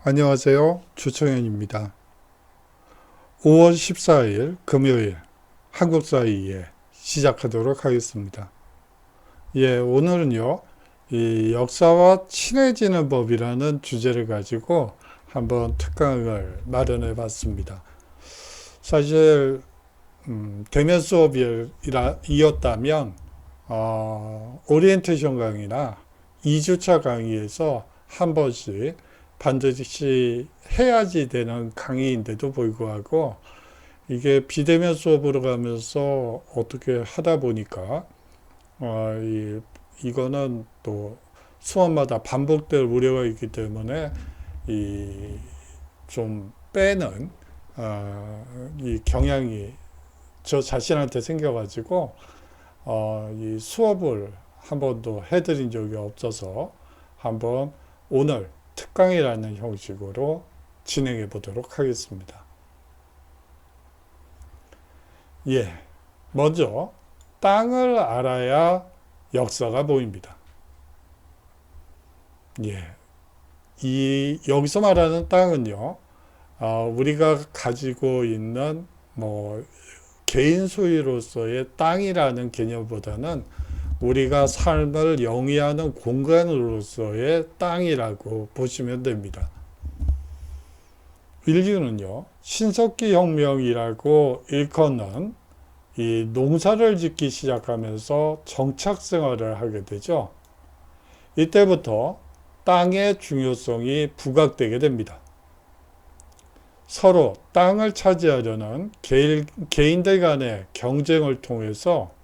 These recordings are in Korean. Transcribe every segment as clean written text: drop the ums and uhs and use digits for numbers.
안녕하세요. 주청현입니다. 5월 14일 금요일 한국사이에 시작하도록 하겠습니다. 오늘은요, 이 역사와 친해지는 법이라는 주제를 가지고 한번 특강을 마련해 봤습니다. 사실 대면 수업이었다면 오리엔테이션 강의나 2주차 강의에서 한 번씩 반드시 해야지 되는 강의인데도 불구하고 이게 비대면 수업으로 가면서 어떻게 하다 보니까 이거는 또 수업마다 반복될 우려가 있기 때문에 좀 빼는 이 경향이 저 자신한테 생겨가지고 이 수업을 한 번도 해드린 적이 없어서 한번 오늘 특강이라는 형식으로 진행해 보도록 하겠습니다. 먼저 땅을 알아야 역사가 보입니다. 여기서 말하는 땅은요, 우리가 가지고 있는 개인 소유로서의 땅이라는 개념보다는 우리가 삶을 영위하는 공간으로서의 땅이라고 보시면 됩니다. 인류는요, 신석기 혁명이라고 일컫는 이 농사를 짓기 시작하면서 정착 생활을 하게 되죠. 이때부터 땅의 중요성이 부각되게 됩니다. 서로 땅을 차지하려는 개인들 간의 경쟁을 통해서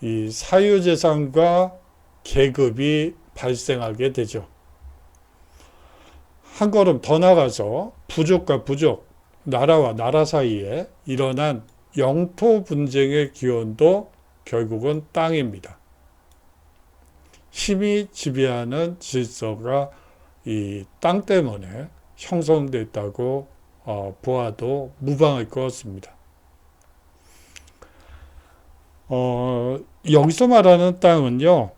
이 사유재산과 계급이 발생하게 되죠. 한 걸음 더 나가서 부족과 부족, 나라와 나라 사이에 일어난 영토 분쟁의 기원도 결국은 땅입니다. 힘이 지배하는 질서가 이 땅 때문에 형성됐다고 보아도 무방할 것 같습니다. 여기서 말하는 땅은요,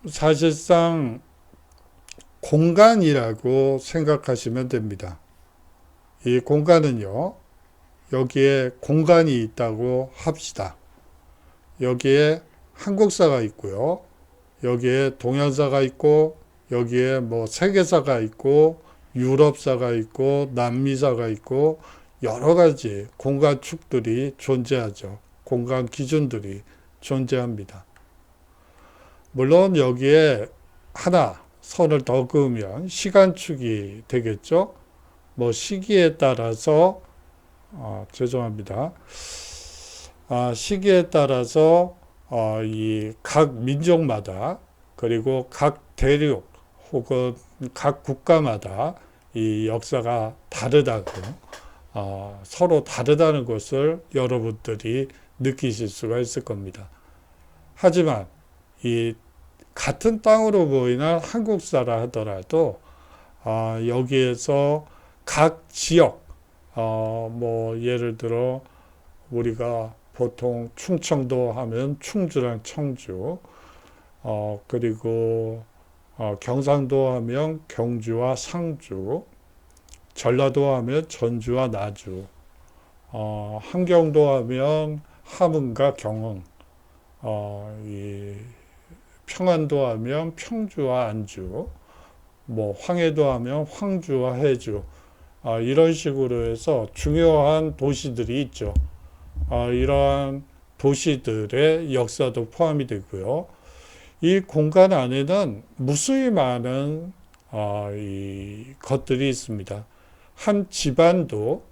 사실상 공간이라고 생각하시면 됩니다. 이 공간은요, 여기에 공간이 있다고 합시다. 여기에 한국사가 있고요, 여기에 동양사가 있고, 여기에 세계사가 있고, 유럽사가 있고, 남미사가 있고, 여러 가지 공간축들이 존재하죠. 공간 기준들이 존재합니다. 물론 여기에 하나 선을 더 그으면 시간축이 되겠죠. 시기에 따라서 죄송합니다. 시기에 따라서 이 각 민족마다 그리고 각 대륙 혹은 각 국가마다 이 역사가 다르다고 서로 다르다는 것을 여러분들이 느끼실 수가 있을 겁니다. 하지만 이 같은 땅으로 보이는 한국사라 하더라도 여기에서 각 지역 예를 들어 우리가 보통 충청도 하면 충주랑 청주 그리고 경상도 하면 경주와 상주, 전라도 하면 전주와 나주, 함경도 하면 함흥과 경흥, 이 평안도 하면 평주와 안주, 황해도 하면 황주와 해주, 이런 식으로 해서 중요한 도시들이 있죠. 이러한 도시들의 역사도 포함이 되고요. 이 공간 안에는 무수히 많은 이 것들이 있습니다. 한 집안도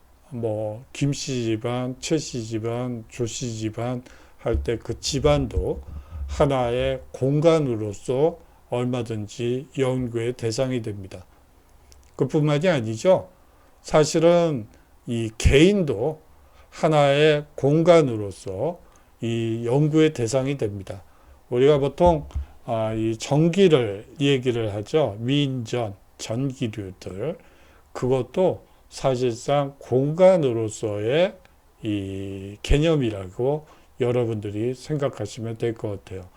김씨 집안, 최씨 집안, 조씨 집안 할 때 그 집안도 하나의 공간으로서 얼마든지 연구의 대상이 됩니다. 그뿐만이 아니죠. 사실은 이 개인도 하나의 공간으로서 이 연구의 대상이 됩니다. 우리가 보통 이 전기를 얘기를 하죠. 위인전, 전기류들. 그것도 사실상 공간으로서의 이 개념이라고 여러분들이 생각하시면 될 것 같아요.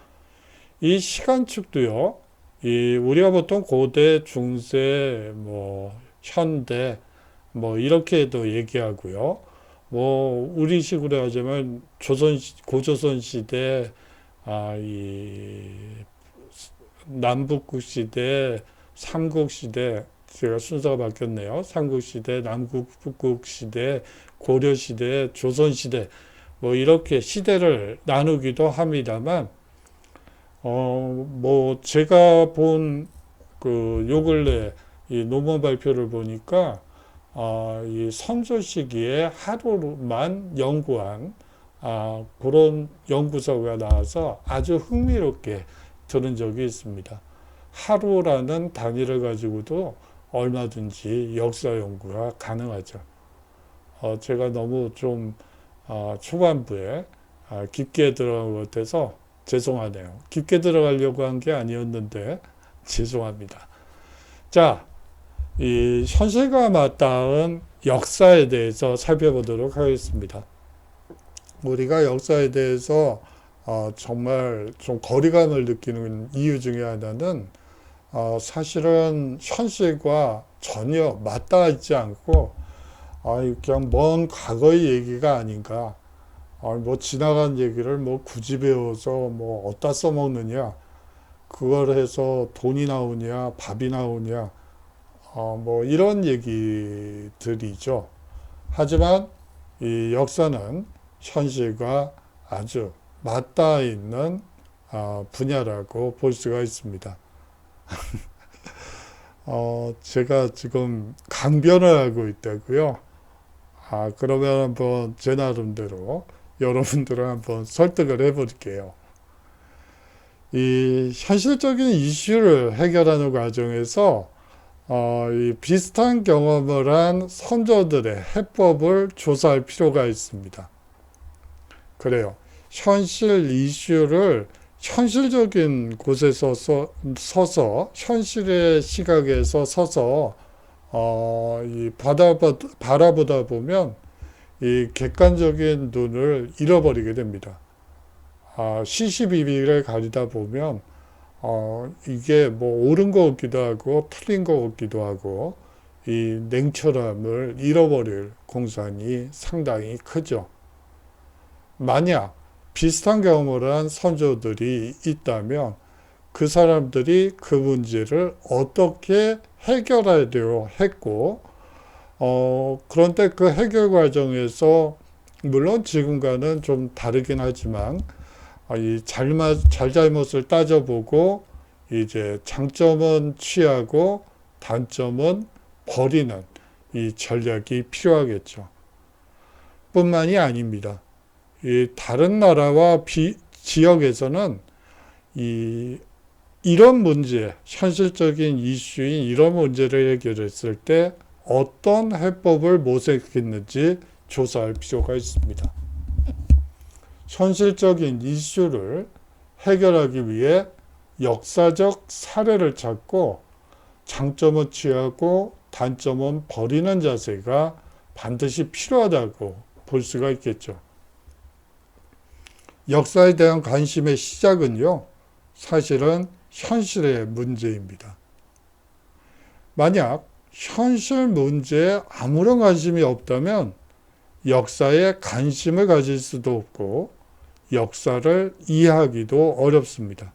이 시간축도요, 우리가 보통 고대, 중세, 현대, 이렇게도 얘기하고요. 우리식으로 하자면 고조선 시대, 이 남북국 시대, 삼국 시대, 제가 순서가 바뀌었네요. 삼국 시대, 남북국 시대, 고려 시대, 조선 시대, 이렇게 시대를 나누기도 합니다만, 제가 본 요 근래 이 논문 발표를 보니까, 이 선조 시기에 하루만 연구한, 그런 연구서가 나와서 아주 흥미롭게 들은 적이 있습니다. 하루라는 단위를 가지고도 얼마든지 역사 연구가 가능하죠. 제가 너무 좀, 초반부에, 깊게 들어간 것 같아서 죄송하네요. 깊게 들어가려고 한 게 아니었는데, 죄송합니다. 자, 이 현실과 맞닿은 역사에 대해서 살펴보도록 하겠습니다. 우리가 역사에 대해서 정말 좀 거리감을 느끼는 이유 중에 하나는 사실은 현실과 전혀 맞닿지 않고 그냥 먼 과거의 얘기가 아닌가. 지나간 얘기를 굳이 배워서 어디다 써먹느냐. 그걸 해서 돈이 나오냐, 밥이 나오냐. 이런 얘기들이죠. 하지만 이 역사는 현실과 아주 맞닿아 있는 분야라고 볼 수가 있습니다. 제가 지금 강변을 하고 있다고요. 그러면 한번 제 나름대로 여러분들을 한번 설득을 해볼게요. 이 현실적인 이슈를 해결하는 과정에서 이 비슷한 경험을 한 선조들의 해법을 조사할 필요가 있습니다. 그래요. 현실 이슈를 현실적인 곳에 서서 현실의 시각에서 서서 바라보다 보면 이 객관적인 눈을 잃어버리게 됩니다. 시시비비를 가리다 보면 이게 옳은 거 같기도 하고 틀린 거 같기도 하고 이 냉철함을 잃어버릴 공산이 상당히 크죠. 만약 비슷한 경험을 한 선조들이 있다면 그 사람들이 그 문제를 어떻게 해결하려 했고 그런데 그 해결 과정에서 물론 지금과는 좀 다르긴 하지만 이 잘잘못을 따져보고 이제 장점은 취하고 단점은 버리는 이 전략이 필요하겠죠. 뿐만이 아닙니다. 이 다른 나라와 지역에서는 이런 문제, 현실적인 이슈인 이런 문제를 해결했을 때 어떤 해법을 모색했는지 조사할 필요가 있습니다. 현실적인 이슈를 해결하기 위해 역사적 사례를 찾고 장점은 취하고 단점은 버리는 자세가 반드시 필요하다고 볼 수가 있겠죠. 역사에 대한 관심의 시작은요, 사실은 현실의 문제입니다. 만약 현실 문제에 아무런 관심이 없다면 역사에 관심을 가질 수도 없고 역사를 이해하기도 어렵습니다.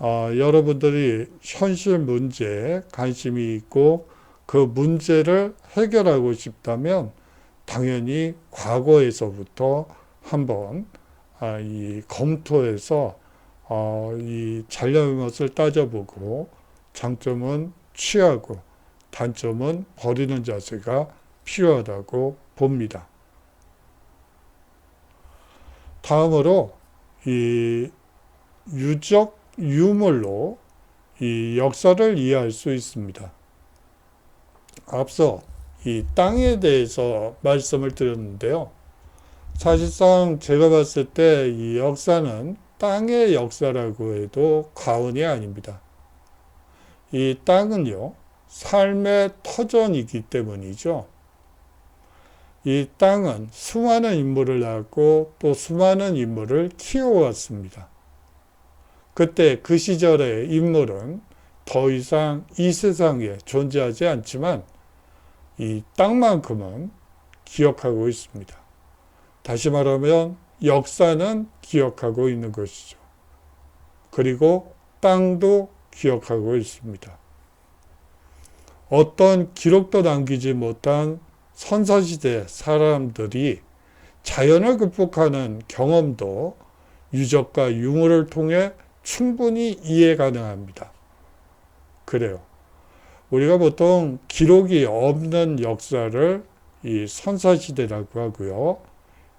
여러분들이 현실 문제에 관심이 있고 그 문제를 해결하고 싶다면 당연히 과거에서부터 한번 이 검토해서 이 잘잘못을 따져보고 장점은 취하고 단점은 버리는 자세가 필요하다고 봅니다. 다음으로 이 유적 유물로 이 역사를 이해할 수 있습니다. 앞서 이 땅에 대해서 말씀을 드렸는데요. 사실상 제가 봤을 때 이 역사는 땅의 역사라고 해도 과언이 아닙니다. 이 땅은요, 삶의 터전이기 때문이죠. 이 땅은 수많은 인물을 낳았고 또 수많은 인물을 키워왔습니다. 그때 그 시절의 인물은 더 이상 이 세상에 존재하지 않지만 이 땅만큼은 기억하고 있습니다. 다시 말하면 역사는 기억하고 있는 것이죠. 그리고 땅도 기억하고 있습니다. 어떤 기록도 남기지 못한 선사시대 사람들이 자연을 극복하는 경험도 유적과 유물을 통해 충분히 이해 가능합니다. 그래요. 우리가 보통 기록이 없는 역사를 이 선사시대라고 하고요.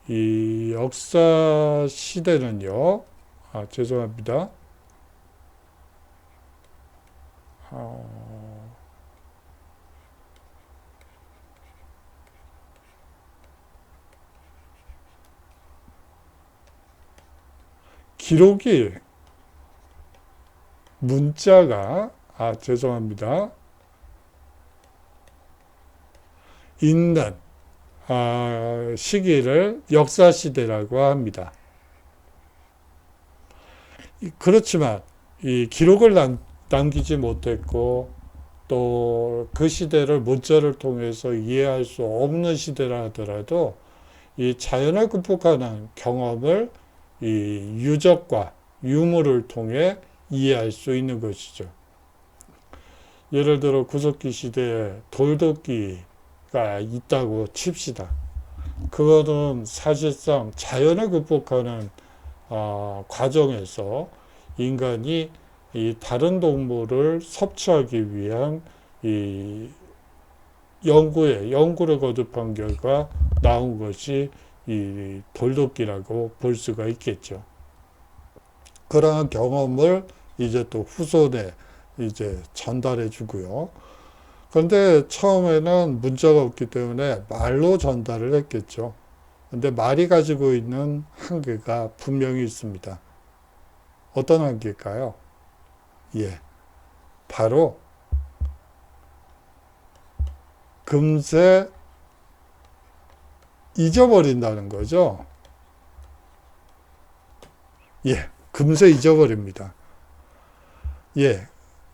이 역사시대는요. 죄송합니다. 기록이 문자가 죄송합니다. 있는 시기를 역사시대라고 합니다. 그렇지만 이 기록을 남기지 못했고 또 그 시대를 문자를 통해서 이해할 수 없는 시대라 하더라도 이 자연을 극복하는 경험을 이 유적과 유물을 통해 이해할 수 있는 것이죠. 예를 들어 구석기 시대에 돌도끼가 있다고 칩시다. 그거는 사실상 자연을 극복하는 과정에서 인간이 이 다른 동물을 섭취하기 위한 이 연구를 거듭한 결과 나온 것이 이 돌도끼라고 볼 수가 있겠죠. 그러한 경험을 이제 또 후손에 이제 전달해 주고요. 그런데 처음에는 문자가 없기 때문에 말로 전달을 했겠죠. 근데 말이 가지고 있는 한계가 분명히 있습니다. 어떤 한계일까요? 바로 금세 잊어버린다는 거죠. 금세 잊어버립니다.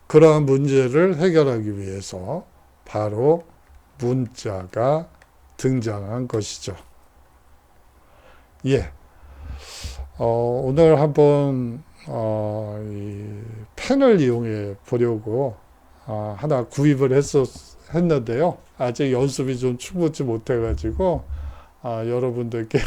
그러한 문제를 해결하기 위해서 바로 문자가 등장한 것이죠. 오늘 한번 이 펜을 이용해 보려고 하나 구입을 했는데요. 아직 연습이 좀 충분치 못해가지고 여러분들께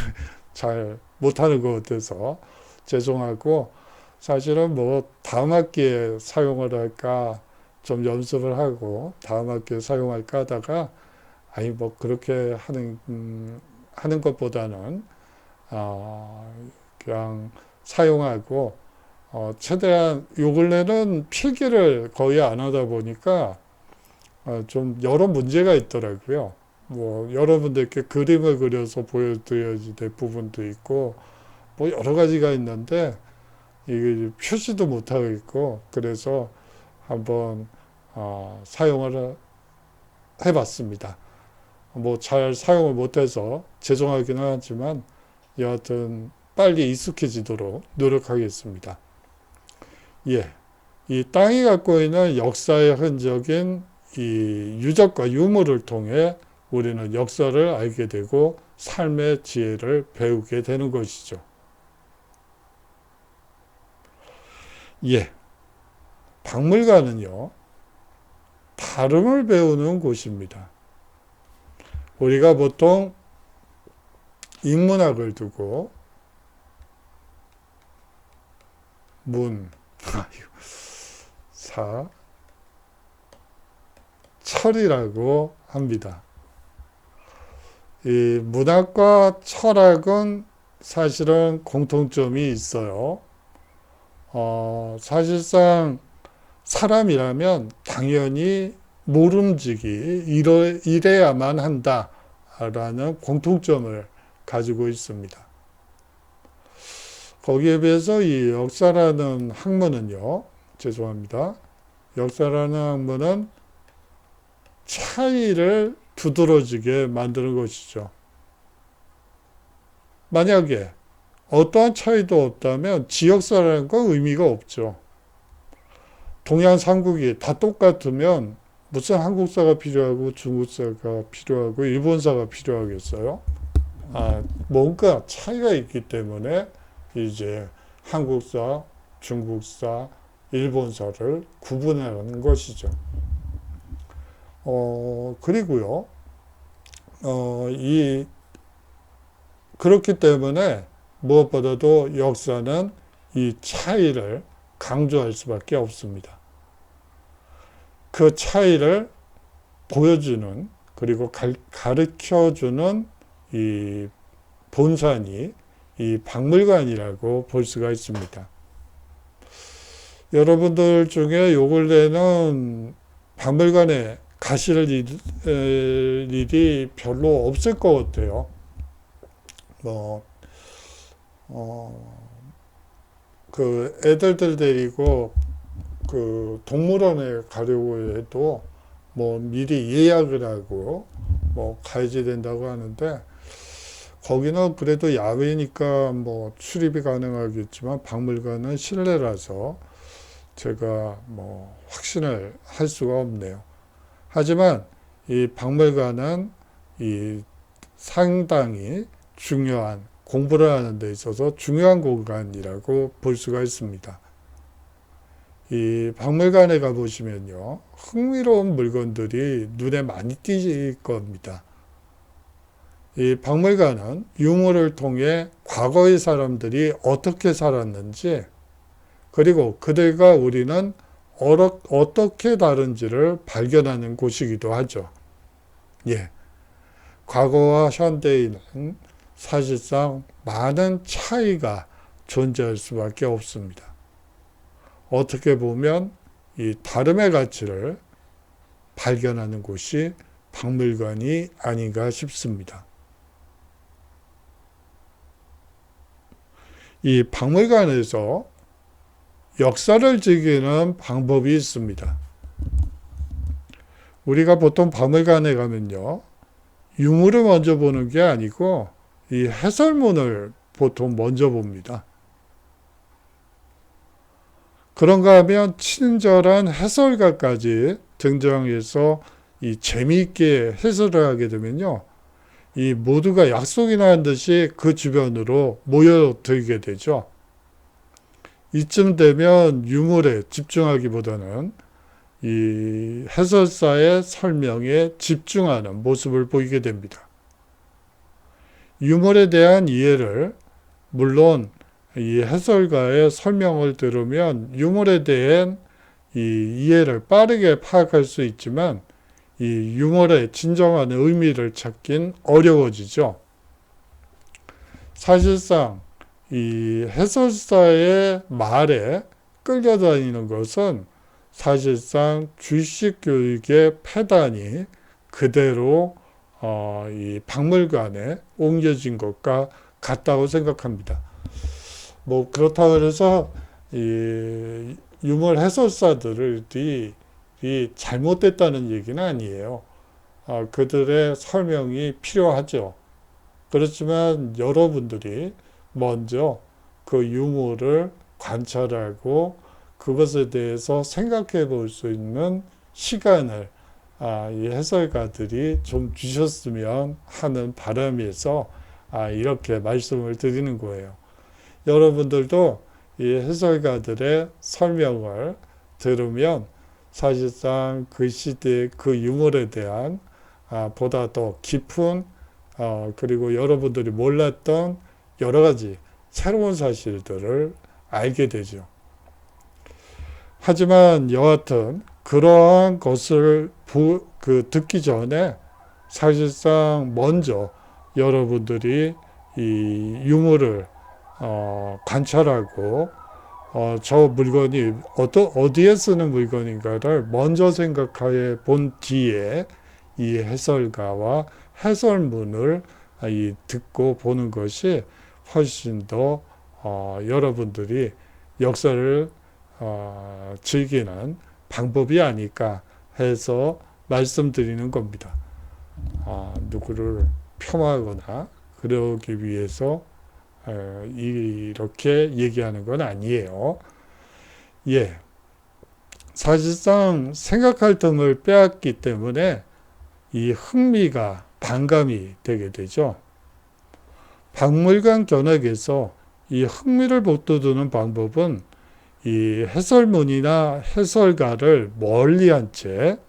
잘 못하는 것 같아서 죄송하고, 사실은 뭐 다음 학기에 사용을 할까 좀 연습을 하고 다음 학기에 사용할까 하다가 뭐 그렇게 하는 것보다는 그냥 사용하고 최대한 요 근래는 필기를 거의 안 하다 보니까 좀 여러 문제가 있더라고요. 뭐 여러분들께 그림을 그려서 보여드려야 될 부분도 있고 뭐 여러 가지가 있는데 이게 표시도 못하고 있고, 그래서 한번 사용을 해봤습니다. 뭐 잘 사용을 못해서 죄송하기는 하지만 여하튼 빨리 익숙해지도록 노력하겠습니다. 이 땅이 갖고 있는 역사의 흔적인 이 유적과 유물을 통해 우리는 역사를 알게 되고 삶의 지혜를 배우게 되는 것이죠. 박물관은요, 다름을 배우는 곳입니다. 우리가 보통 인문학을 두고 문, 사, 철이라고 합니다. 이 문학과 철학은 사실은 공통점이 있어요. 사실상 사람이라면 당연히 모름지기 이래야만 한다라는 공통점을 가지고 있습니다. 거기에 비해서 이 역사라는 학문은요, 죄송합니다. 역사라는 학문은 차이를 두드러지게 만드는 것이죠. 만약에 어떠한 차이도 없다면 지역사라는 건 의미가 없죠. 동양 삼국이 다 똑같으면 무슨 한국사가 필요하고 중국사가 필요하고 일본사가 필요하겠어요? 뭔가 차이가 있기 때문에 이제 한국사, 중국사, 일본사를 구분하는 것이죠. 그리고요, 그렇기 때문에 무엇보다도 역사는 이 차이를 강조할 수밖에 없습니다. 그 차이를 보여주는, 그리고 가르쳐주는 이 본산이 이 박물관이라고 볼 수가 있습니다. 여러분들 중에 요 근래는 박물관에 가실 일이 별로 없을 것 같아요. 그 애들들 데리고 그 동물원에 가려고 해도 미리 예약을 하고 가야지 된다고 하는데, 거기는 그래도 야외니까 출입이 가능하겠지만 박물관은 실내라서 제가 확신을 할 수가 없네요. 하지만 이 박물관은 이 상당히 중요한, 공부를 하는 데 있어서 중요한 공간이라고 볼 수가 있습니다. 이 박물관에 가보시면요, 흥미로운 물건들이 눈에 많이 띌 겁니다. 이 박물관은 유물을 통해 과거의 사람들이 어떻게 살았는지, 그리고 그들과 우리는 어떻게 다른지를 발견하는 곳이기도 하죠. 예. 과거와 현대에는 사실상 많은 차이가 존재할 수밖에 없습니다. 어떻게 보면 이 다름의 가치를 발견하는 곳이 박물관이 아닌가 싶습니다. 이 박물관에서 역사를 즐기는 방법이 있습니다. 우리가 보통 박물관에 가면요, 유물을 먼저 보는 게 아니고 이 해설문을 보통 먼저 봅니다. 그런가 하면 친절한 해설가까지 등장해서 이 재미있게 해설을 하게 되면요, 이 모두가 약속이나 한 듯이 그 주변으로 모여들게 되죠. 이쯤 되면 유물에 집중하기보다는 이 해설사의 설명에 집중하는 모습을 보이게 됩니다. 유물에 대한 이해를, 물론 이 해설가의 설명을 들으면 유물에 대한 이 이해를 빠르게 파악할 수 있지만 이 유물의 진정한 의미를 찾긴 어려워지죠. 사실상 이 해설사의 말에 끌려다니는 것은 사실상 주식 교육의 폐단이 그대로 이 박물관에 옮겨진 것과 같다고 생각합니다. 그렇다고 해서 이 유물 해설사들이 잘못됐다는 얘기는 아니에요. 그들의 설명이 필요하죠. 그렇지만 여러분들이 먼저 그 유물을 관찰하고 그것에 대해서 생각해 볼 수 있는 시간을 이 해설가들이 좀 주셨으면 하는 바람에서 이렇게 말씀을 드리는 거예요. 여러분들도 이 해설가들의 설명을 들으면 사실상 그 시대의 그 유물에 대한 보다 더 깊은 그리고 여러분들이 몰랐던 여러 가지 새로운 사실들을 알게 되죠. 하지만 여하튼 그러한 것을 듣기 전에 사실상 먼저 여러분들이 이 유물을 관찰하고 저 물건이 어디에 쓰는 물건인가를 먼저 생각해 본 뒤에 이 해설가와 해설문을 듣고 보는 것이 훨씬 더 여러분들이 역사를 즐기는 방법이 아닐까 해서 말씀드리는 겁니다. 누구를 폄하하거나 그러기 위해서 이렇게 얘기하는 건 아니에요. 예. 사실상 생각할 틈을 빼앗기 때문에 이 흥미가 반감이 되게 되죠. 박물관 견학에서 이 흥미를 북돋우는 방법은 이 해설문이나 해설가를 멀리한 채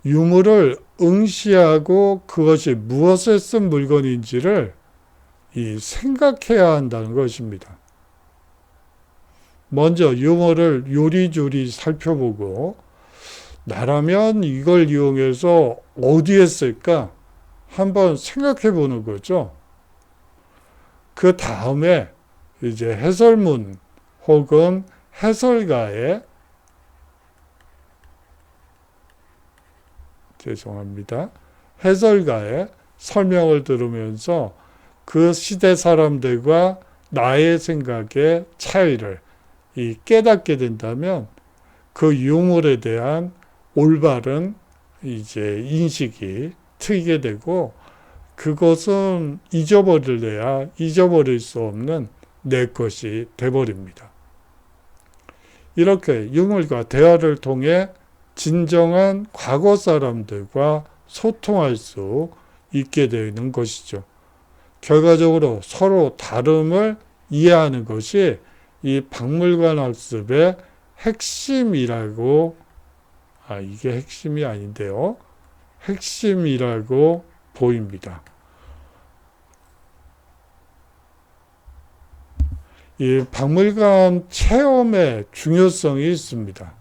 유물을 응시하고 그것이 무엇에 쓴 물건인지를 생각해야 한다는 것입니다. 먼저 유물을 요리조리 살펴보고 나라면 이걸 이용해서 어디에 쓸까 한번 생각해 보는 거죠. 그 다음에 이제 해설문 혹은 해설가의 해설가의 설명을 들으면서 그 시대 사람들과 나의 생각의 차이를 깨닫게 된다면 그 유물에 대한 올바른 이제 인식이 트이게 되고 그것은 잊어버릴래야 잊어버릴 수 없는 내 것이 돼버립니다. 이렇게 유물과 대화를 통해 진정한 과거 사람들과 소통할 수 있게 되는 것이죠. 결과적으로 서로 다름을 이해하는 것이 이 박물관 학습의 핵심이라고, 이게 핵심이 아닌데요. 핵심이라고 보입니다. 이 박물관 체험의 중요성이 있습니다.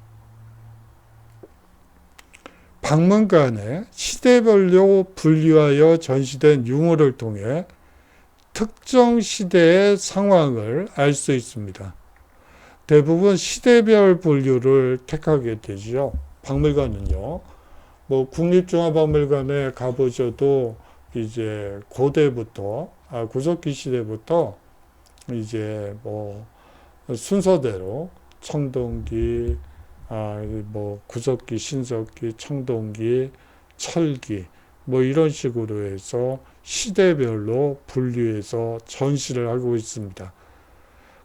박물관에 시대별로 분류하여 전시된 유물을 통해 특정 시대의 상황을 알 수 있습니다. 대부분 시대별 분류를 택하게 되죠. 박물관은요. 국립중앙박물관에 가보셔도 이제 고대부터, 구석기 시대부터 이제 순서대로 청동기, 구석기, 신석기, 청동기, 철기, 이런 식으로 해서 시대별로 분류해서 전시를 하고 있습니다.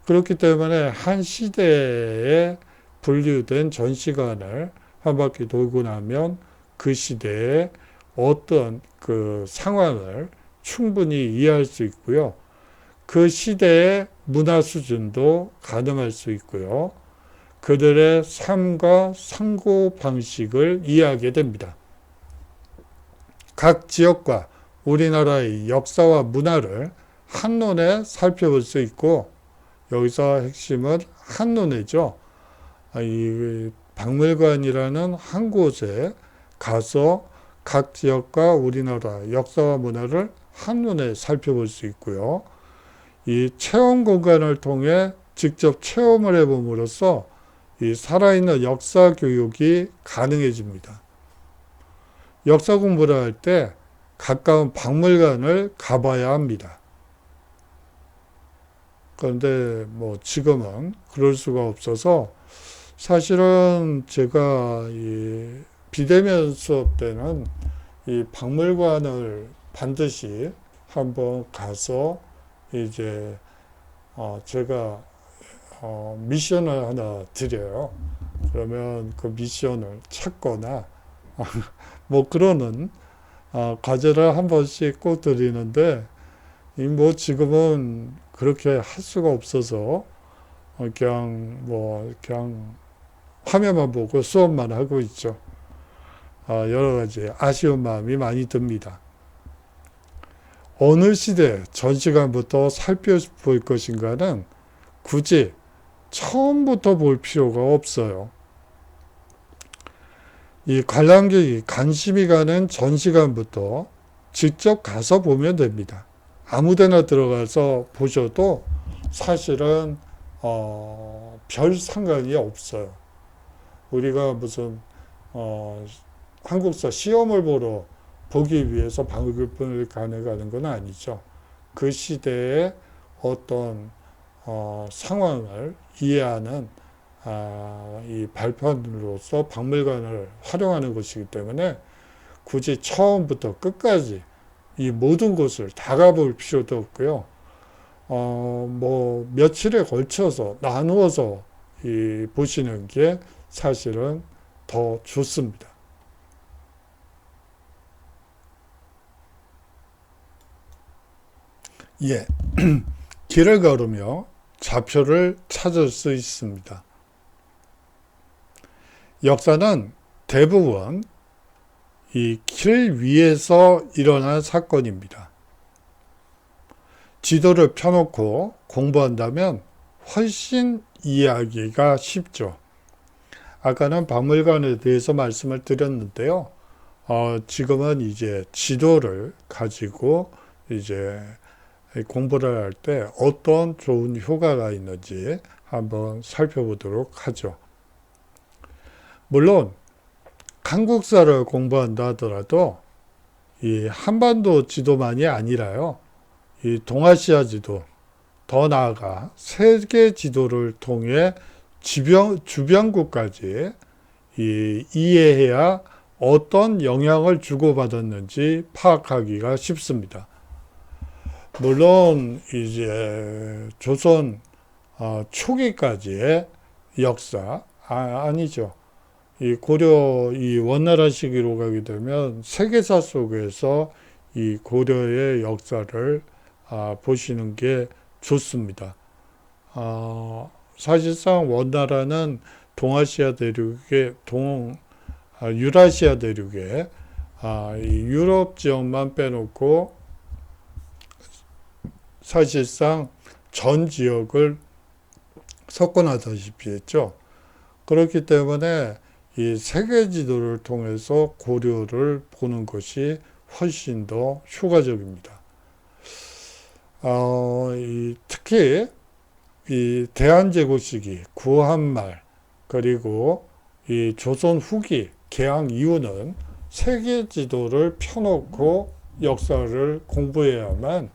그렇기 때문에 한 시대에 분류된 전시관을 한 바퀴 돌고 나면 그 시대의 어떤 그 상황을 충분히 이해할 수 있고요. 그 시대의 문화 수준도 가늠할 수 있고요. 그들의 삶과 상고 방식을 이해하게 됩니다. 각 지역과 우리나라의 역사와 문화를 한눈에 살펴볼 수 있고 여기서 핵심은 한눈에죠. 이 박물관이라는 한 곳에 가서 각 지역과 우리나라 역사와 문화를 한눈에 살펴볼 수 있고요. 이 체험 공간을 통해 직접 체험을 해봄으로써 이 살아있는 역사 교육이 가능해집니다. 역사 공부를 할 때 가까운 박물관을 가봐야 합니다. 그런데 지금은 그럴 수가 없어서 사실은 제가 이 비대면 수업 때는 이 박물관을 반드시 한번 가서 이제 제가 미션을 하나 드려요. 그러면 그 미션을 찾거나 그러는 과제를 한 번씩 꼭 드리는데 지금은 그렇게 할 수가 없어서 그냥 화면만 보고 수업만 하고 있죠. 여러 가지 아쉬운 마음이 많이 듭니다. 어느 시대 전시관부터 살펴볼 것인가는 굳이 처음부터 볼 필요가 없어요. 이 관람객이 관심이 가는 전시관부터 직접 가서 보면 됩니다. 아무데나 들어가서 보셔도 사실은 별 상관이 없어요. 우리가 무슨 한국사 시험을 보러 보기 위해서 박물관을 가는 건 아니죠. 그 시대의 어떤 상황을 이해하는 이 발판으로서 박물관을 활용하는 것이기 때문에 굳이 처음부터 끝까지 이 모든 곳을 다 가볼 필요도 없고요. 며칠에 걸쳐서 나누어서 보시는 게 사실은 더 좋습니다. 예. 길을 걸으며 좌표를 찾을 수 있습니다. 역사는 대부분 이 길 위에서 일어난 사건입니다. 지도를 펴놓고 공부한다면 훨씬 이해하기가 쉽죠. 아까는 박물관에 대해서 말씀을 드렸는데요. 지금은 이제 지도를 가지고 이제 공부를 할 때 어떤 좋은 효과가 있는지 한번 살펴보도록 하죠. 물론 한국사를 공부한다 하더라도 이 한반도 지도만이 아니라요. 이 동아시아 지도, 더 나아가 세계 지도를 통해 주변국까지 이해해야 어떤 영향을 주고받았는지 파악하기가 쉽습니다. 물론 이제 조선 초기까지의 역사 아니죠. 이 고려 이 원나라 시기로 가게 되면 세계사 속에서 이 고려의 역사를 보시는 게 좋습니다. 사실상 원나라는 동아시아 대륙의 유라시아 대륙의 이 유럽 지역만 빼놓고 사실상 전 지역을 석권하다시피 했죠. 그렇기 때문에 이 세계 지도를 통해서 고려를 보는 것이 훨씬 더 효과적입니다. 특히 이 대한제국 시기, 구한말, 그리고 이 조선 후기, 개항 이후는 세계 지도를 펴놓고 역사를 공부해야만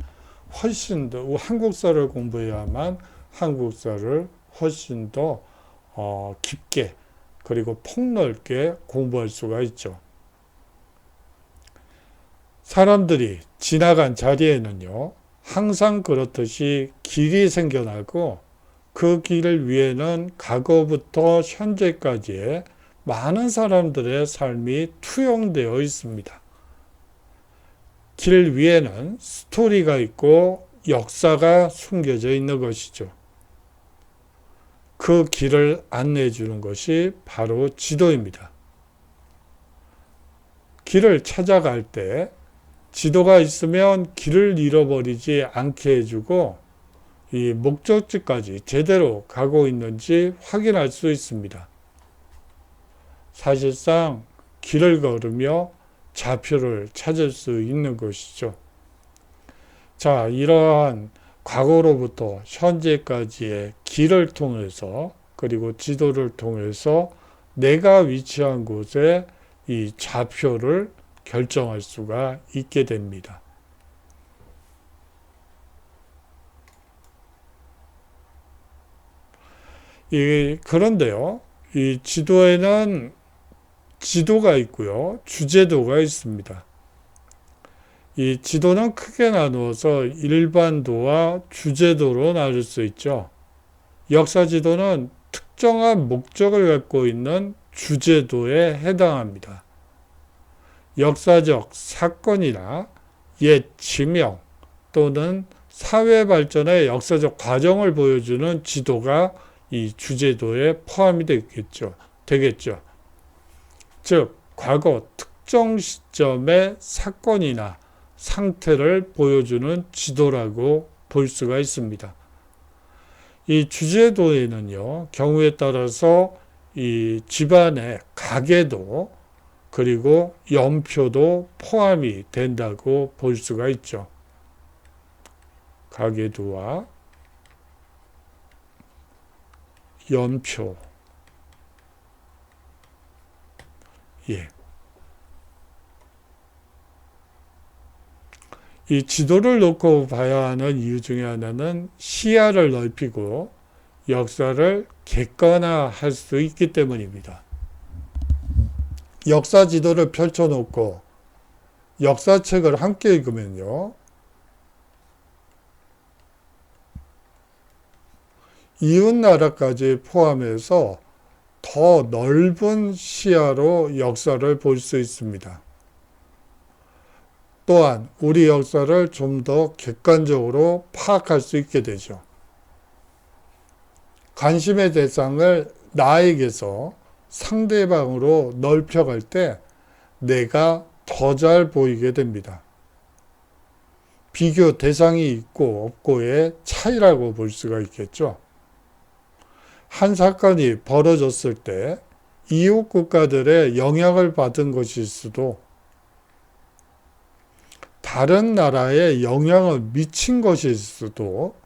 훨씬 더, 한국사를 공부해야만 한국사를 훨씬 더 깊게 그리고 폭넓게 공부할 수가 있죠. 사람들이 지나간 자리에는요, 항상 그렇듯이 길이 생겨나고 그 길 위에는 과거부터 현재까지의 많은 사람들의 삶이 투영되어 있습니다. 길 위에는 스토리가 있고 역사가 숨겨져 있는 것이죠. 그 길을 안내해 주는 것이 바로 지도입니다. 길을 찾아갈 때 지도가 있으면 길을 잃어버리지 않게 해주고 이 목적지까지 제대로 가고 있는지 확인할 수 있습니다. 사실상 길을 걸으며 좌표를 찾을 수 있는 것이죠. 자, 이러한 과거로부터 현재까지의 길을 통해서 그리고 지도를 통해서 내가 위치한 곳에 이 좌표를 결정할 수가 있게 됩니다. 그런데요, 이 지도에는 지도가 있고요, 주제도가 있습니다. 이 지도는 크게 나누어서 일반도와 주제도로 나눌 수 있죠. 역사 지도는 특정한 목적을 갖고 있는 주제도에 해당합니다. 역사적 사건이나 옛 지명 또는 사회 발전의 역사적 과정을 보여주는 지도가 이 주제도에 포함이 되겠죠. 즉, 과거 특정 시점의 사건이나 상태를 보여주는 지도라고 볼 수가 있습니다. 이 주제도에는요, 경우에 따라서 이 집안의 가계도 그리고 연표도 포함이 된다고 볼 수가 있죠. 가계도와 연표. 예. 이 지도를 놓고 봐야 하는 이유 중에 하나는 시야를 넓히고 역사를 객관화할 수 있기 때문입니다. 역사 지도를 펼쳐놓고 역사책을 함께 읽으면요, 이웃 나라까지 포함해서 더 넓은 시야로 역사를 볼 수 있습니다. 또한 우리 역사를 좀 더 객관적으로 파악할 수 있게 되죠. 관심의 대상을 나에게서 상대방으로 넓혀갈 때 내가 더 잘 보이게 됩니다. 비교 대상이 있고 없고의 차이라고 볼 수가 있겠죠. 한 사건이 벌어졌을 때 이웃 국가들의 영향을 받은 것일 수도, 다른 나라에 영향을 미친 것일 수도,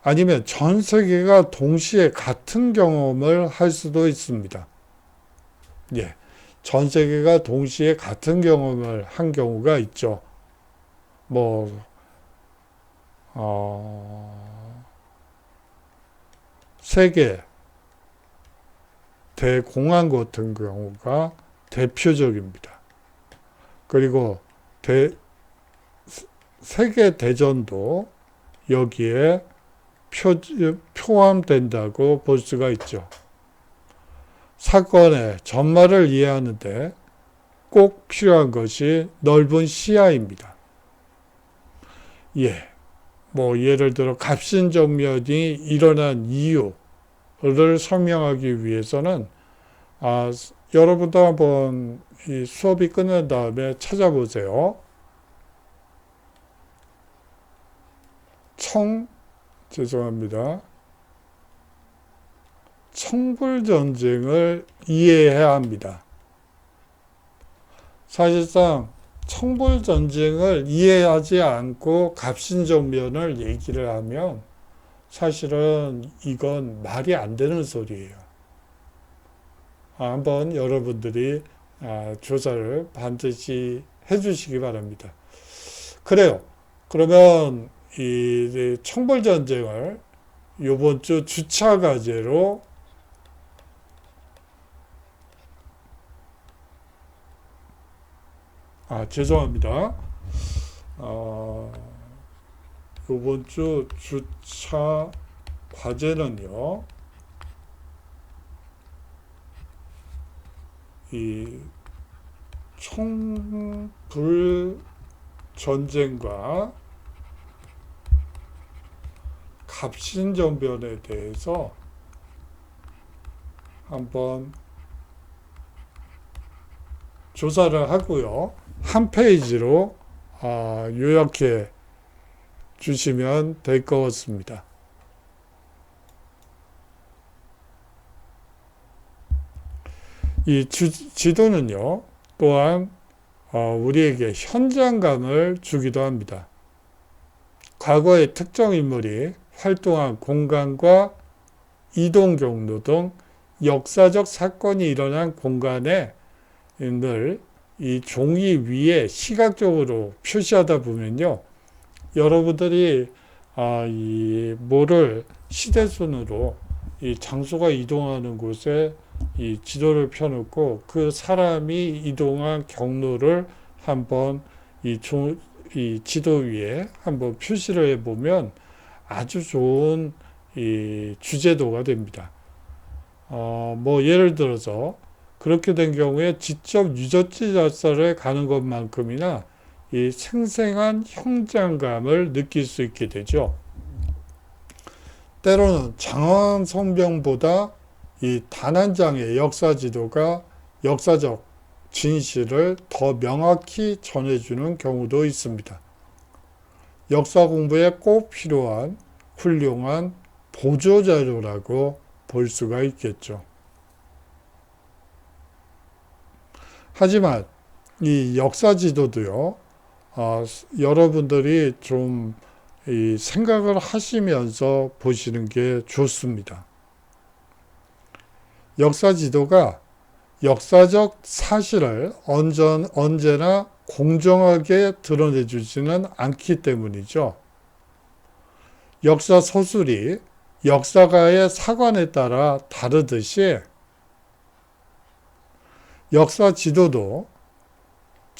아니면 전 세계가 동시에 같은 경험을 할 수도 있습니다. 예, 전 세계가 동시에 같은 경험을 한 경우가 있죠. 세계 대공황 같은 경우가 대표적입니다. 그리고 세계 대전도 여기에 포함된다고 볼 수가 있죠. 사건의 전말을 이해하는데 꼭 필요한 것이 넓은 시야입니다. 예를 들어 갑신정변이 일어난 이유를 설명하기 위해서는 여러분도 한번 이 수업이 끝난 다음에 찾아보세요. 청불전쟁을 이해해야 합니다. 사실상 청불전쟁을 이해하지 않고 갑신정변을 얘기를 하면 사실은 이건 말이 안 되는 소리예요. 한번 여러분들이 조사를 반드시 해주시기 바랍니다. 그래요. 그러면 이 청불전쟁을 이번 주 주차 과제로 죄송합니다. 이번 주 주차 과제는요, 이 청불 전쟁과 갑신정변에 대해서 한번 조사를 하고요. 한 페이지로 요약해 주시면 될 것 같습니다. 이 지도는요, 또한 우리에게 현장감을 주기도 합니다. 과거의 특정 인물이 활동한 공간과 이동 경로 등 역사적 사건이 일어난 공간에 늘 이 종이 위에 시각적으로 표시하다 보면요, 여러분들이 이 뭐를 시대순으로 이 장소가 이동하는 곳에 이 지도를 펴놓고 그 사람이 이동한 경로를 한번 이 지도 위에 한번 표시를 해보면 아주 좋은 이 주제도가 됩니다. 예를 들어서 그렇게 된 경우에 직접 유적지 작사를 가는 것만큼이나 이 생생한 현장감을 느낄 수 있게 되죠. 때로는 장황한 성경보다 이 단 한 장의 역사 지도가 역사적 진실을 더 명확히 전해주는 경우도 있습니다. 역사 공부에 꼭 필요한 훌륭한 보조자료라고 볼 수가 있겠죠. 하지만 이 역사 지도도요, 여러분들이 좀 이 생각을 하시면서 보시는 게 좋습니다. 역사 지도가 역사적 사실을 언제나 공정하게 드러내주지는 않기 때문이죠. 역사 서술이 역사가의 사관에 따라 다르듯이 역사 지도도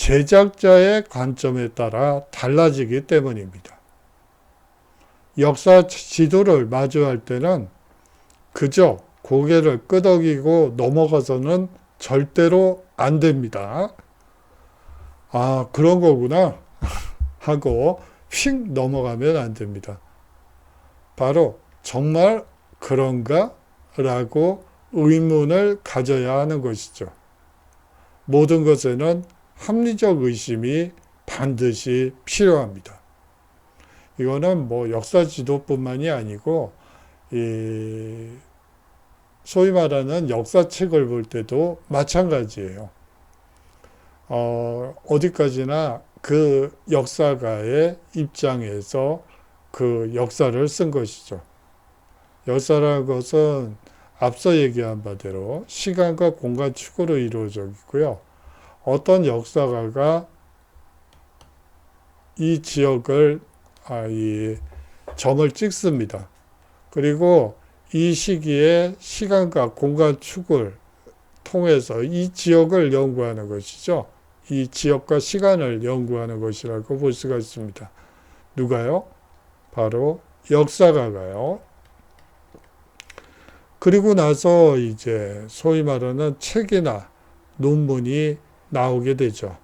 제작자의 관점에 따라 달라지기 때문입니다. 역사 지도를 마주할 때는 그저 고개를 끄덕이고 넘어가서는 절대로 안 됩니다. 아, 그런 거구나 하고 휙 넘어가면 안 됩니다. 바로 정말 그런가? 라고 의문을 가져야 하는 것이죠. 모든 것에는 합리적 의심이 반드시 필요합니다. 이거는 뭐 역사 지도뿐만이 아니고 소위 말하는 역사책을 볼 때도 마찬가지예요. 어디까지나 그 역사가의 입장에서 그 역사를 쓴 것이죠. 역사라는 것은 앞서 얘기한 바대로 시간과 공간 축으로 이루어져 있고요. 어떤 역사가가 이 지역을 이 점을 찍습니다. 그리고 이 시기에 시간과 공간 축을 통해서 이 지역을 연구하는 것이죠. 이 지역과 시간을 연구하는 것이라고 볼 수가 있습니다. 누가요? 바로 역사가가요. 그리고 나서 이제 소위 말하는 책이나 논문이 나오게 되죠.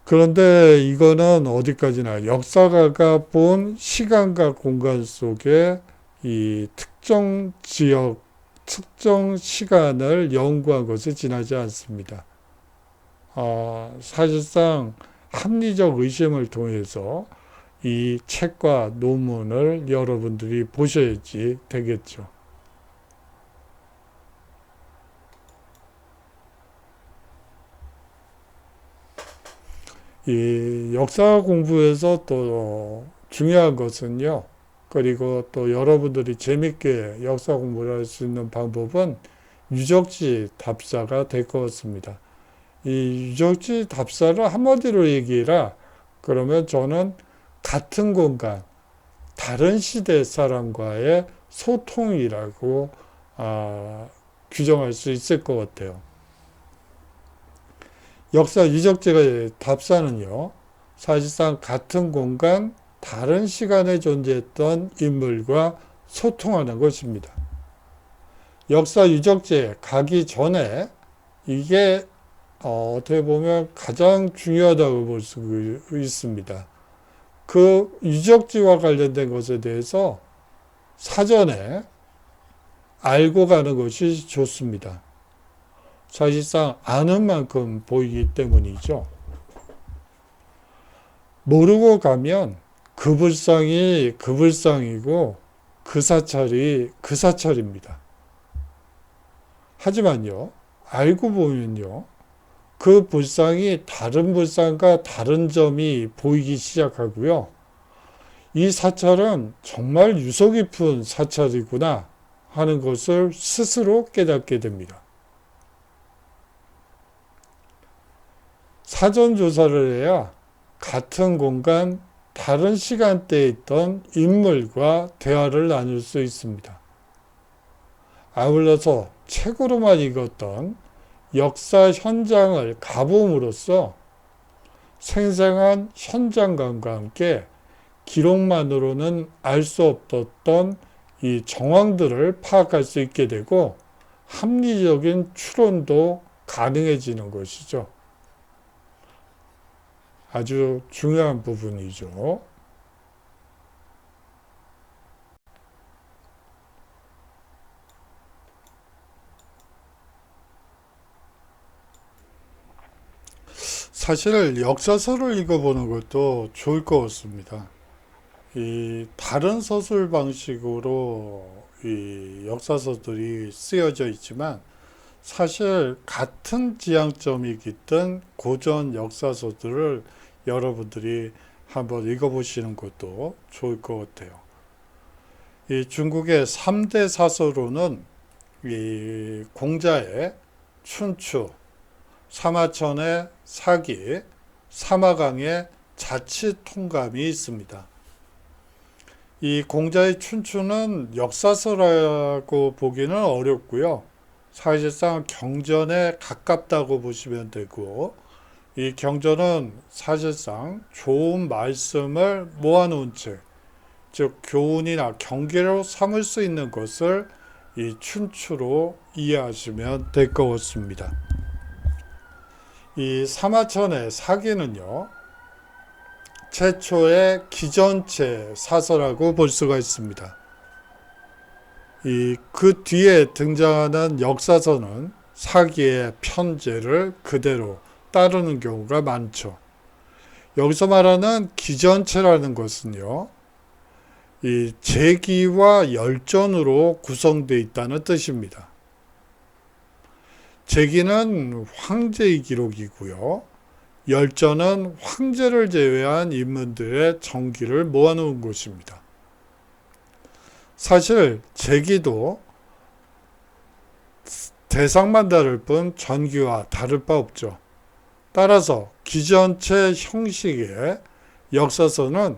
그런데 이거는 어디까지나 역사가가 본 시간과 공간 속에 이 특정 지역, 특정 시간을 연구한 것에 지나지 않습니다. 사실상 합리적 의심을 통해서 이 책과 논문을 여러분들이 보셔야지 되겠죠. 이 역사 공부에서 또 중요한 것은요. 그리고 또 여러분들이 재밌게 역사 공부를 할 수 있는 방법은 유적지 답사가 될 것 같습니다. 이 유적지 답사를 한마디로 얘기해라. 그러면 저는 같은 공간, 다른 시대 사람과의 소통이라고 규정할 수 있을 것 같아요. 역사 유적지의 답사는요, 사실상 같은 공간, 다른 시간에 존재했던 인물과 소통하는 것입니다. 역사 유적지에 가기 전에 이게 어떻게 보면 가장 중요하다고 볼 수 있습니다. 그 유적지와 관련된 것에 대해서 사전에 알고 가는 것이 좋습니다. 사실상 아는 만큼 보이기 때문이죠. 모르고 가면 그 불상이 그 불상이고 그 사찰이 그 사찰입니다. 하지만요, 알고 보면요, 그 불상이 다른 불상과 다른 점이 보이기 시작하고요. 이 사찰은 정말 유서 깊은 사찰이구나 하는 것을 스스로 깨닫게 됩니다. 사전 조사를 해야 같은 공간, 다른 시간대에 있던 인물과 대화를 나눌 수 있습니다. 아울러서 책으로만 읽었던 역사 현장을 가봄으로써 생생한 현장감과 함께 기록만으로는 알 수 없었던 이 정황들을 파악할 수 있게 되고 합리적인 추론도 가능해지는 것이죠. 아주 중요한 부분이죠. 사실 역사서를 읽어보는 것도 좋을 것 같습니다. 이 다른 서술 방식으로 이 역사서들이 쓰여져 있지만 사실 같은 지향점이 깃든 고전 역사서들을 여러분들이 한번 읽어보시는 것도 좋을 것 같아요. 이 중국의 3대 사서로는 이 공자의 춘추, 사마천의 사기, 사마강의 자치통감이 있습니다. 이 공자의 춘추는 역사서라고 보기는 어렵고요. 사실상 경전에 가깝다고 보시면 되고, 이 경전은 사실상 좋은 말씀을 모아놓은 책, 즉 교훈이나 경계로 삼을 수 있는 것을 이 춘추로 이해하시면 될 것 같습니다. 이 사마천의 사기는요, 최초의 기전체 사서라고 볼 수가 있습니다. 그 뒤에 등장하는 역사서는 사기의 편제를 그대로 따르는 경우가 많죠. 여기서 말하는 기전체라는 것은요, 이 제기와 열전으로 구성되어 있다는 뜻입니다. 제기는 황제의 기록이고요. 열전은 황제를 제외한 인물들의 정기를 모아놓은 곳입니다. 사실 제기도 대상만 다를 뿐 전기와 다를 바 없죠. 따라서 기전체 형식의 역사서는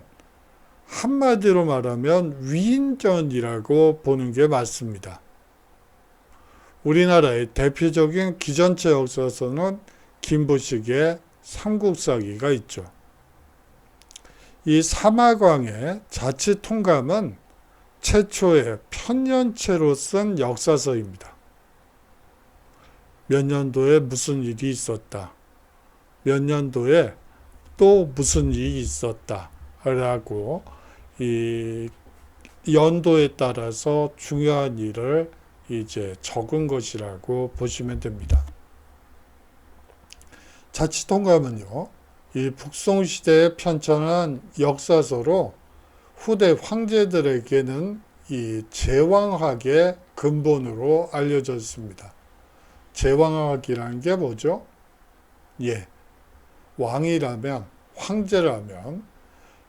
한마디로 말하면 위인전이라고 보는 게 맞습니다. 우리나라의 대표적인 기전체 역사서는 김부식의 삼국사기가 있죠. 이 사마광의 자치통감은 최초의 편년체로 쓴 역사서입니다. 몇 년도에 무슨 일이 있었다. 몇 년도에 또 무슨 일이 있었다. 라고 이 연도에 따라서 중요한 일을 이제 적은 것이라고 보시면 됩니다. 자치통감은요, 이 북송시대에 편찬한 역사서로 후대 황제들에게는 이 제왕학의 근본으로 알려졌습니다. 제왕학이라는 게 뭐죠? 왕이라면, 황제라면,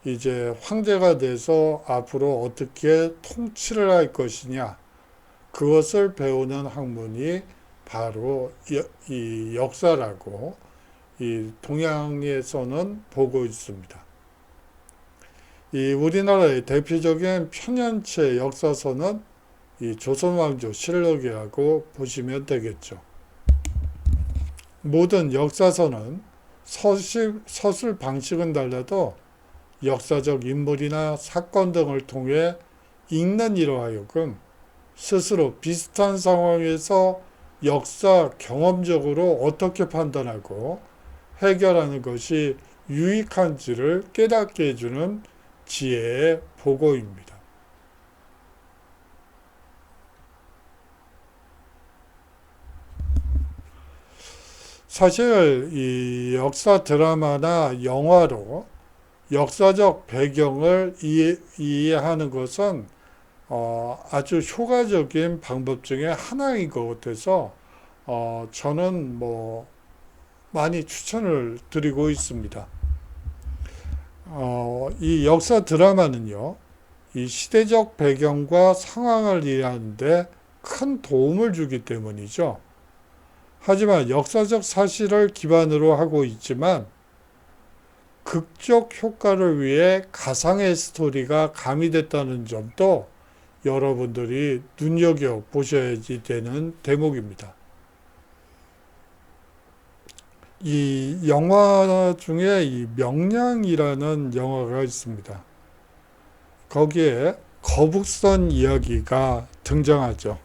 이제 황제가 돼서 앞으로 어떻게 통치를 할 것이냐, 그것을 배우는 학문이 바로 이 역사라고 이 동양에서는 보고 있습니다. 이 우리나라의 대표적인 편년체 역사서는 이 조선왕조 실록이라고 보시면 되겠죠. 모든 역사서는 서술 방식은 달라도 역사적 인물이나 사건 등을 통해 읽는 이로 하여금 스스로 비슷한 상황에서 역사 경험적으로 어떻게 판단하고 해결하는 것이 유익한지를 깨닫게 해주는 지혜의 보고입니다. 사실 이 역사 드라마나 영화로 역사적 배경을 이해하는 것은 아주 효과적인 방법 중에 하나인 것 같아서 저는 많이 추천을 드리고 있습니다. 이 역사 드라마는요, 이 시대적 배경과 상황을 이해하는데 큰 도움을 주기 때문이죠. 하지만 역사적 사실을 기반으로 하고 있지만 극적 효과를 위해 가상의 스토리가 가미됐다는 점도 여러분들이 눈여겨보셔야지 되는 대목입니다. 이 영화 중에 이 명량이라는 영화가 있습니다. 거기에 거북선 이야기가 등장하죠.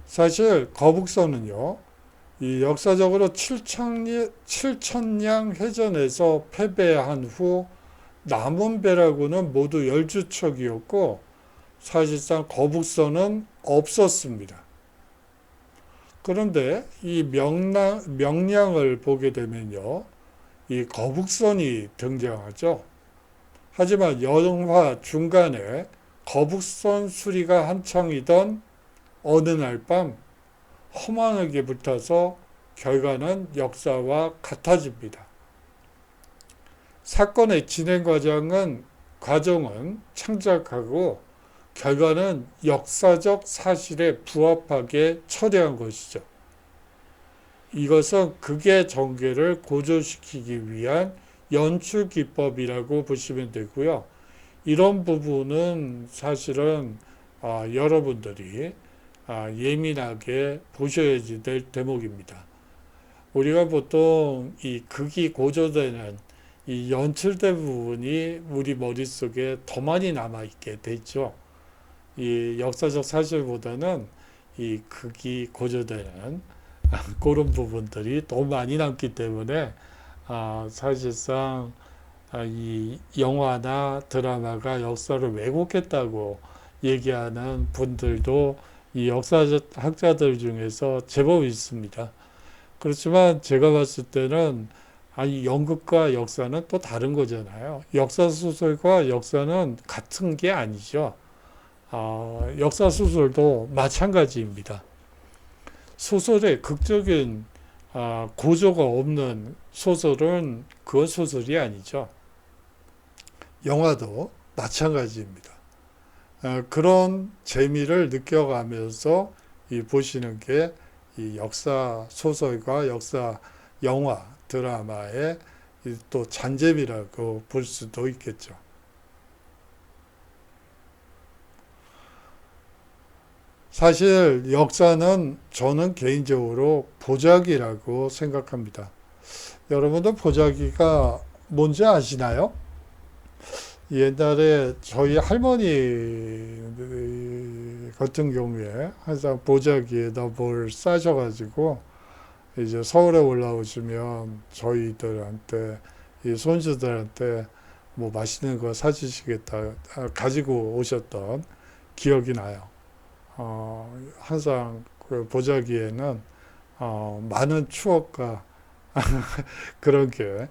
사실 거북선은요, 이 역사적으로 칠천량 해전에서 패배한 후 남은 배라고는 모두 12척이었고 사실상 거북선은 없었습니다. 그런데 이 명량을 보게 되면요, 이 거북선이 등장하죠. 하지만 영화 중간에 거북선 수리가 한창이던 어느 날 밤 험한하게 불타서 결과는 역사와 같아집니다. 사건의 진행 과정은 창작하고 결과는 역사적 사실에 부합하게 처리한 것이죠. 이것은 극의 전개를 고조시키기 위한 연출 기법이라고 보시면 되고요. 이런 부분은 사실은 여러분들이 예민하게 보셔야지 될 대목입니다. 우리가 보통 이 극이 고조되는 이 연출된 부분이 우리 머릿속에 더 많이 남아있게 되죠. 이 역사적 사실보다는 이 극이 고조되는 그런 부분들이 더 많이 남기 때문에 사실상 이 영화나 드라마가 역사를 왜곡했다고 얘기하는 분들도 이 역사적 학자들 중에서 제법 있습니다. 그렇지만 제가 봤을 때는 연극과 역사는 또 다른 거잖아요. 역사 소설과 역사는 같은 게 아니죠. 역사 소설도 마찬가지입니다. 소설에 극적인 고조가 없는 소설은 그건 소설이 아니죠. 영화도 마찬가지입니다. 그런 재미를 느껴가면서 보시는 게 이 역사 소설과 역사 영화, 드라마의 또 잔재미라고 볼 수도 있겠죠. 사실 역사는 저는 개인적으로 보자기라고 생각합니다. 여러분들 보자기가 뭔지 아시나요? 옛날에 저희 할머니 같은 경우에 항상 보자기에다 뭘 싸셔가지고 이제 서울에 올라오시면 저희들한테 이 손주들한테 뭐 맛있는 거 사주시겠다 가지고 오셨던 기억이 나요. 항상 그 보자기에는 많은 추억과 그런 게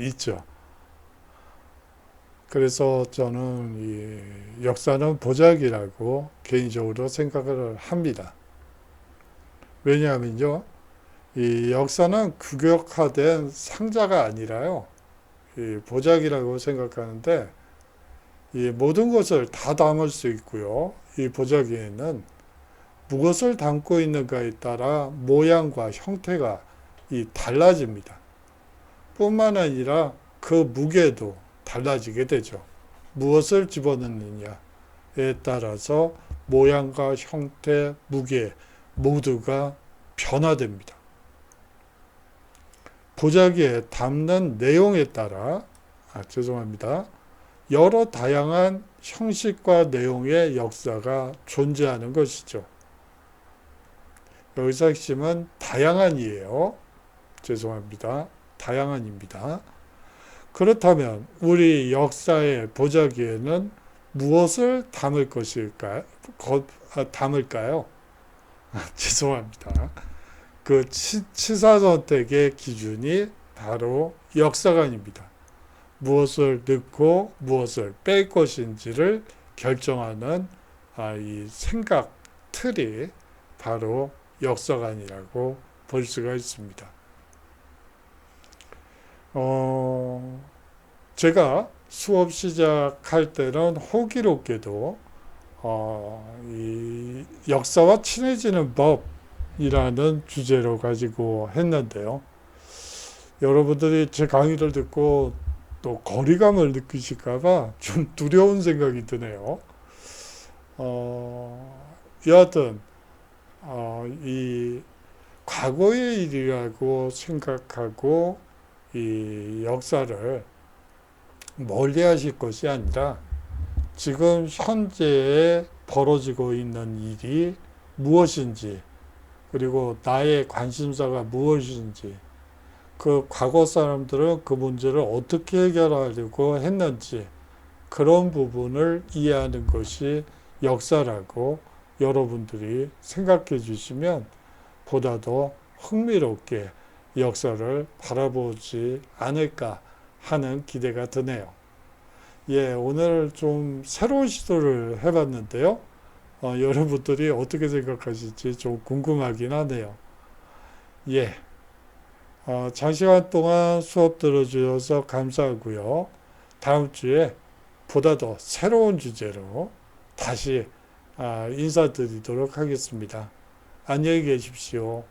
있죠. 그래서 저는 이 역사는 보자기라고 개인적으로 생각을 합니다. 왜냐하면요, 이 역사는 규격화된 상자가 아니라요, 이 보자기라고 생각하는데, 이 모든 것을 다 담을 수 있고요. 이 보자기에는 무엇을 담고 있는가에 따라 모양과 형태가 달라집니다. 뿐만 아니라 그 무게도 달라지게 되죠. 무엇을 집어넣느냐에 따라서 모양과 형태, 무게 모두가 변화됩니다. 보자기에 담는 내용에 따라 죄송합니다. 여러 다양한 형식과 내용의 역사가 존재하는 것이죠. 여기서 핵심은 다양한이에요. 죄송합니다. 다양한입니다. 그렇다면 우리 역사의 보자기에는 무엇을 담을 것일까요? 담을까요? 죄송합니다. 그 치사선택의 기준이 바로 역사관입니다. 무엇을 넣고 무엇을 뺄 것인지를 결정하는 이 생각 틀이 바로 역사관이라고 볼 수가 있습니다. 제가 수업 시작할 때는 호기롭게도 이 역사와 친해지는 법이라는 주제로 가지고 했는데요. 여러분들이 제 강의를 듣고 또 거리감을 느끼실까봐 좀 두려운 생각이 드네요. 여하튼 이 과거의 일이라고 생각하고 이 역사를 멀리 하실 것이 아니라 지금 현재에 벌어지고 있는 일이 무엇인지, 그리고 나의 관심사가 무엇인지, 그 과거 사람들은 그 문제를 어떻게 해결하려고 했는지, 그런 부분을 이해하는 것이 역사라고 여러분들이 생각해 주시면 보다 더 흥미롭게 역사를 바라보지 않을까 하는 기대가 드네요. 오늘 좀 새로운 시도를 해봤는데요. 여러분들이 어떻게 생각하실지 좀 궁금하긴 하네요. 장시간 동안 수업 들어주셔서 감사하고요. 다음 주에 보다 더 새로운 주제로 다시 인사드리도록 하겠습니다. 안녕히 계십시오.